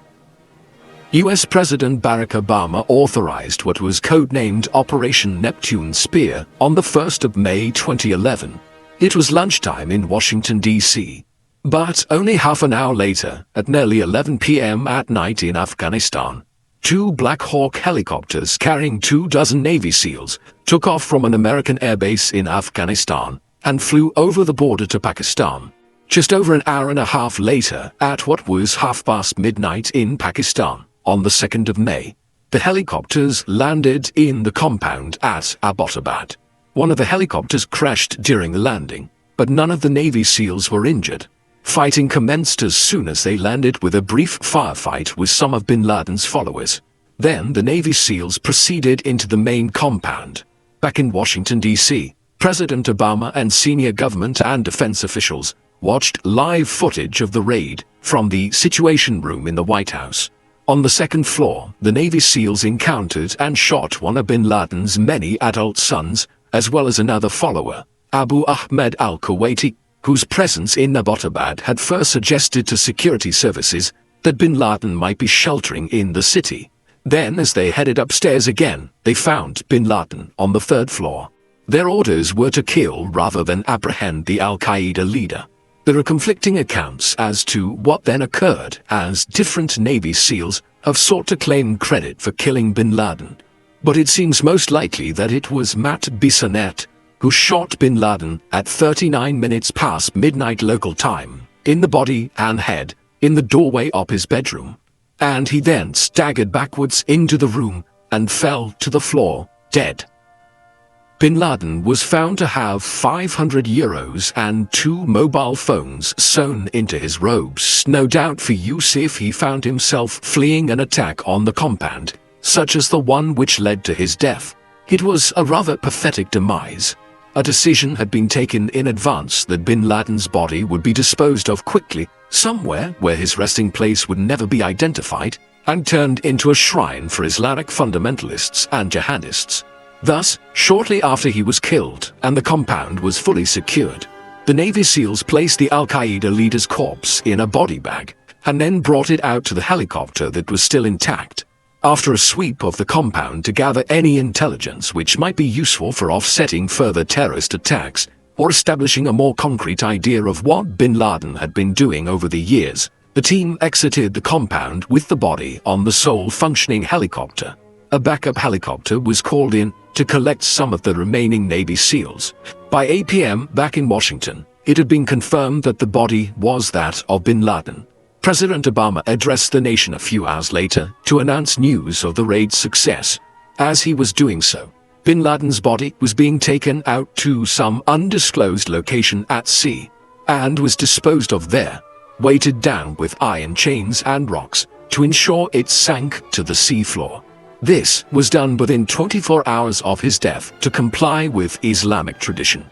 US President Barack Obama authorized what was codenamed Operation Neptune Spear on the 1st of May 2011. It was lunchtime in Washington, D.C. But only half an hour later, at nearly 11 p.m. at night in Afghanistan, 2 Black Hawk helicopters carrying 24 Navy SEALs took off from an American airbase in Afghanistan and flew over the border to Pakistan. Just over an hour and a half later, at what was midnight in Pakistan, on the 2nd of May, the helicopters landed in the compound at Abbottabad. One of the helicopters crashed during the landing, but none of the Navy SEALs were injured. Fighting commenced as soon as they landed, with a brief firefight with some of Bin Laden's followers. Then the Navy SEALs proceeded into the main compound. Back in Washington, D.C., President Obama and senior government and defense officials watched live footage of the raid from the Situation Room in the White House. On the second floor, the Navy SEALs encountered and shot one of bin Laden's many adult sons, as well as another follower, Abu Ahmed al-Kuwaiti, whose presence in Abbottabad had first suggested to security services that bin Laden might be sheltering in the city. Then, as they headed upstairs again, they found bin Laden on the third floor. Their orders were to kill rather than apprehend the al-Qaeda leader. There are conflicting accounts as to what then occurred, as different Navy SEALs have sought to claim credit for killing bin Laden. But it seems most likely that it was Matt Bissonnette who shot bin Laden at 39 minutes past midnight local time, in the body and head, in the doorway of his bedroom. And he then staggered backwards into the room and fell to the floor, dead. Bin Laden was found to have €500 and 2 mobile phones sewn into his robes, no doubt for use if he found himself fleeing an attack on the compound, such as the one which led to his death. It was a rather pathetic demise. A decision had been taken in advance that bin Laden's body would be disposed of quickly, somewhere where his resting place would never be identified, and turned into a shrine for Islamic fundamentalists and jihadists. Thus, shortly after he was killed and the compound was fully secured, the Navy SEALs placed the al-Qaeda leader's corpse in a body bag and then brought it out to the helicopter that was still intact. After a sweep of the compound to gather any intelligence which might be useful for offsetting further terrorist attacks or establishing a more concrete idea of what bin Laden had been doing over the years, the team exited the compound with the body on the sole functioning helicopter. A backup helicopter was called in to collect some of the remaining Navy SEALs. By 8 p.m. back in Washington, it had been confirmed that the body was that of bin Laden. President Obama addressed the nation a few hours later to announce news of the raid's success. As he was doing so, bin Laden's body was being taken out to some undisclosed location at sea and was disposed of there, weighted down with iron chains and rocks to ensure it sank to the seafloor. This was done within 24 hours of his death to comply with Islamic tradition.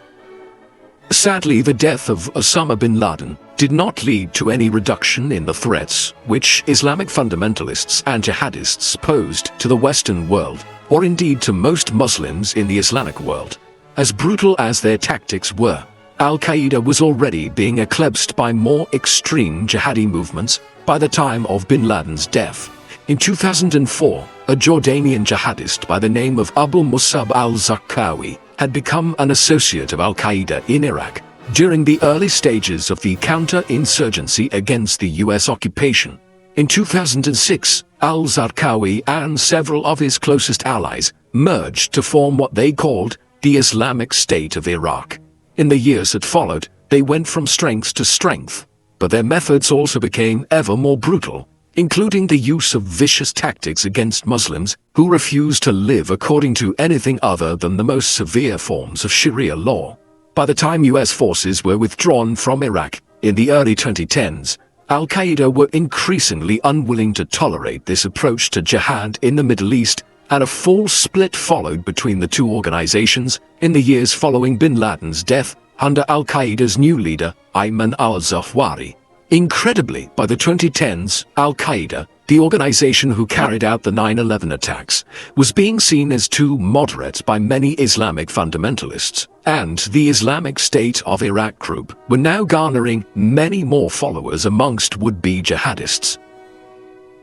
Sadly, the death of Osama bin Laden did not lead to any reduction in the threats which Islamic fundamentalists and jihadists posed to the Western world, or indeed to most Muslims in the Islamic world. As brutal as their tactics were, al-Qaeda was already being eclipsed by more extreme jihadi movements by the time of bin Laden's death. In 2004, a Jordanian jihadist by the name of Abu Musab al-Zarqawi had become an associate of al-Qaeda in Iraq during the early stages of the counter-insurgency against the U.S. occupation. In 2006, al-Zarqawi and several of his closest allies merged to form what they called the Islamic State of Iraq. In the years that followed, they went from strength to strength, but their methods also became ever more brutal, including the use of vicious tactics against Muslims who refused to live according to anything other than the most severe forms of Sharia law. By the time U.S. forces were withdrawn from Iraq in the early 2010s, al-Qaeda were increasingly unwilling to tolerate this approach to jihad in the Middle East, and a full split followed between the two organizations in the years following bin Laden's death under al-Qaeda's new leader, Ayman al-Zawahiri. Incredibly, by the 2010s, al-Qaeda, the organization who carried out the 9/11 attacks, was being seen as too moderate by many Islamic fundamentalists, and the Islamic State of Iraq group were now garnering many more followers amongst would-be jihadists.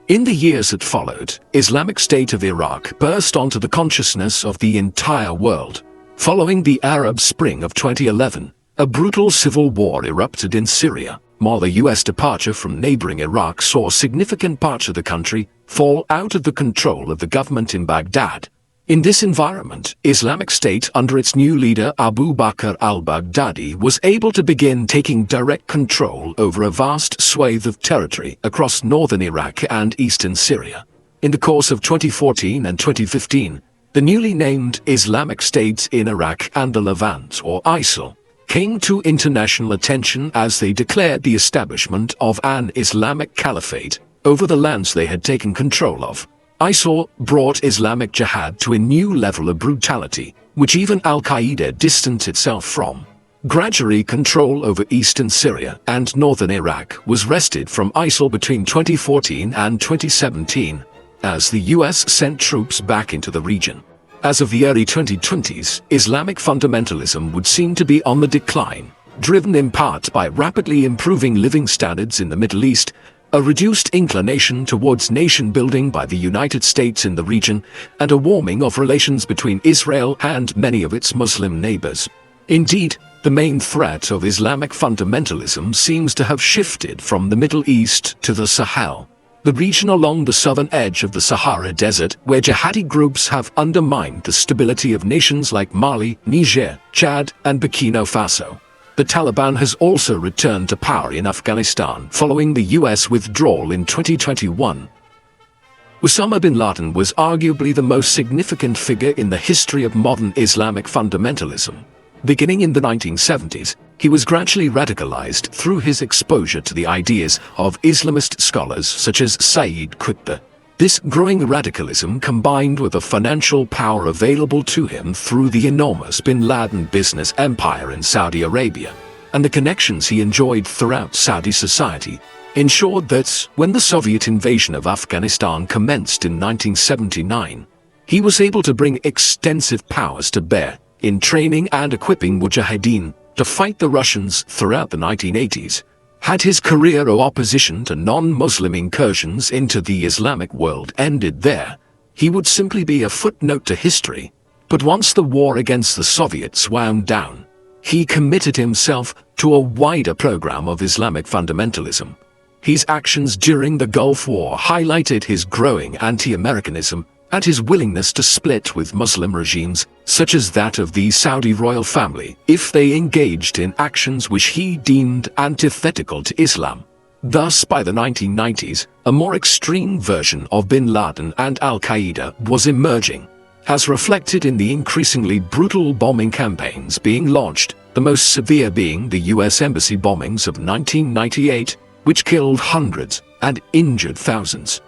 In the years that followed, Islamic State of Iraq burst onto the consciousness of the entire world. Following the Arab Spring of 2011, a brutal civil war erupted in Syria, while the U.S. departure from neighboring Iraq saw significant parts of the country fall out of the control of the government in Baghdad. In this environment, Islamic State under its new leader Abu Bakr al-Baghdadi was able to begin taking direct control over a vast swathe of territory across northern Iraq and eastern Syria. In the course of 2014 and 2015, the newly named Islamic States in Iraq and the Levant, or ISIL, came to international attention as they declared the establishment of an Islamic caliphate over the lands they had taken control of. ISIL brought Islamic Jihad to a new level of brutality, which even Al-Qaeda distanced itself from. Gradually, control over eastern Syria and northern Iraq was wrested from ISIL between 2014 and 2017, as the US sent troops back into the region. As of the early 2020s, Islamic fundamentalism would seem to be on the decline, driven in part by rapidly improving living standards in the Middle East, a reduced inclination towards nation-building by the United States in the region, and a warming of relations between Israel and many of its Muslim neighbors. Indeed, the main threat of Islamic fundamentalism seems to have shifted from the Middle East to the Sahel, the region along the southern edge of the Sahara Desert, where jihadi groups have undermined the stability of nations like Mali, Niger, Chad, and Burkina Faso. The Taliban has also returned to power in Afghanistan following the US withdrawal in 2021. Osama bin Laden was arguably the most significant figure in the history of modern Islamic fundamentalism. Beginning in the 1970s, he was gradually radicalized through his exposure to the ideas of Islamist scholars such as Sayyid Qutb. This growing radicalism, combined with the financial power available to him through the enormous bin Laden business empire in Saudi Arabia, and the connections he enjoyed throughout Saudi society, ensured that when the Soviet invasion of Afghanistan commenced in 1979, he was able to bring extensive powers to bear in training and equipping mujahideen to fight the Russians throughout the 1980s. Had his career of opposition to non-Muslim incursions into the Islamic world ended there, he would simply be a footnote to history. But once the war against the Soviets wound down, he committed himself to a wider program of Islamic fundamentalism. His actions during the Gulf War highlighted his growing anti-Americanism and his willingness to split with Muslim regimes, such as that of the Saudi royal family, if they engaged in actions which he deemed antithetical to Islam. Thus, by the 1990s, a more extreme version of bin Laden and Al-Qaeda was emerging, as reflected in the increasingly brutal bombing campaigns being launched, the most severe being the US Embassy bombings of 1998, which killed hundreds and injured thousands.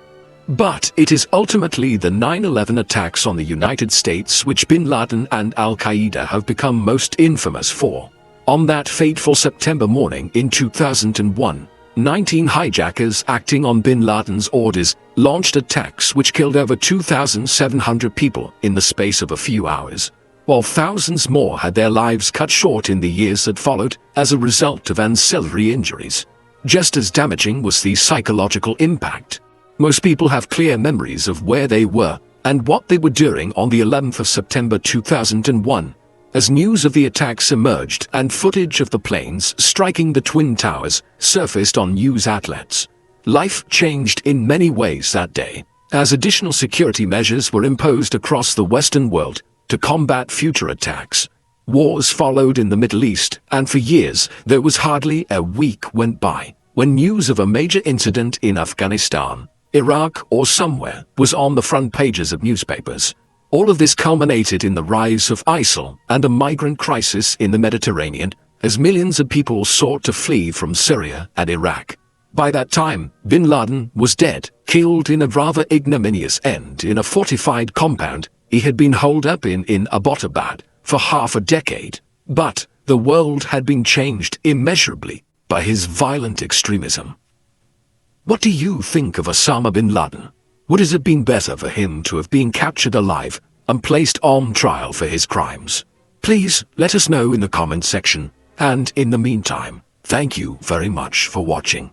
But it is ultimately the 9/11 attacks on the United States which bin Laden and Al-Qaeda have become most infamous for. On that fateful September morning in 2001, 19 hijackers acting on bin Laden's orders launched attacks which killed over 2,700 people in the space of a few hours, while thousands more had their lives cut short in the years that followed as a result of ancillary injuries. Just as damaging was the psychological impact. Most people have clear memories of where they were and what they were doing on the 11th of September 2001, as news of the attacks emerged and footage of the planes striking the Twin Towers surfaced on news outlets. Life changed in many ways that day, as additional security measures were imposed across the Western world to combat future attacks. Wars followed in the Middle East, and for years there was hardly a week went by when news of a major incident in Afghanistan, Iraq, or somewhere was on the front pages of newspapers. All of this culminated in the rise of ISIL and a migrant crisis in the Mediterranean, as millions of people sought to flee from Syria and Iraq. By that time, bin Laden was dead, killed in a rather ignominious end in a fortified compound he had been holed up in Abbottabad for half a decade. But the world had been changed immeasurably by his violent extremism. What do you think of Osama bin Laden? Would it have been better for him to have been captured alive and placed on trial for his crimes? Please let us know in the comment section, and in the meantime, thank you very much for watching.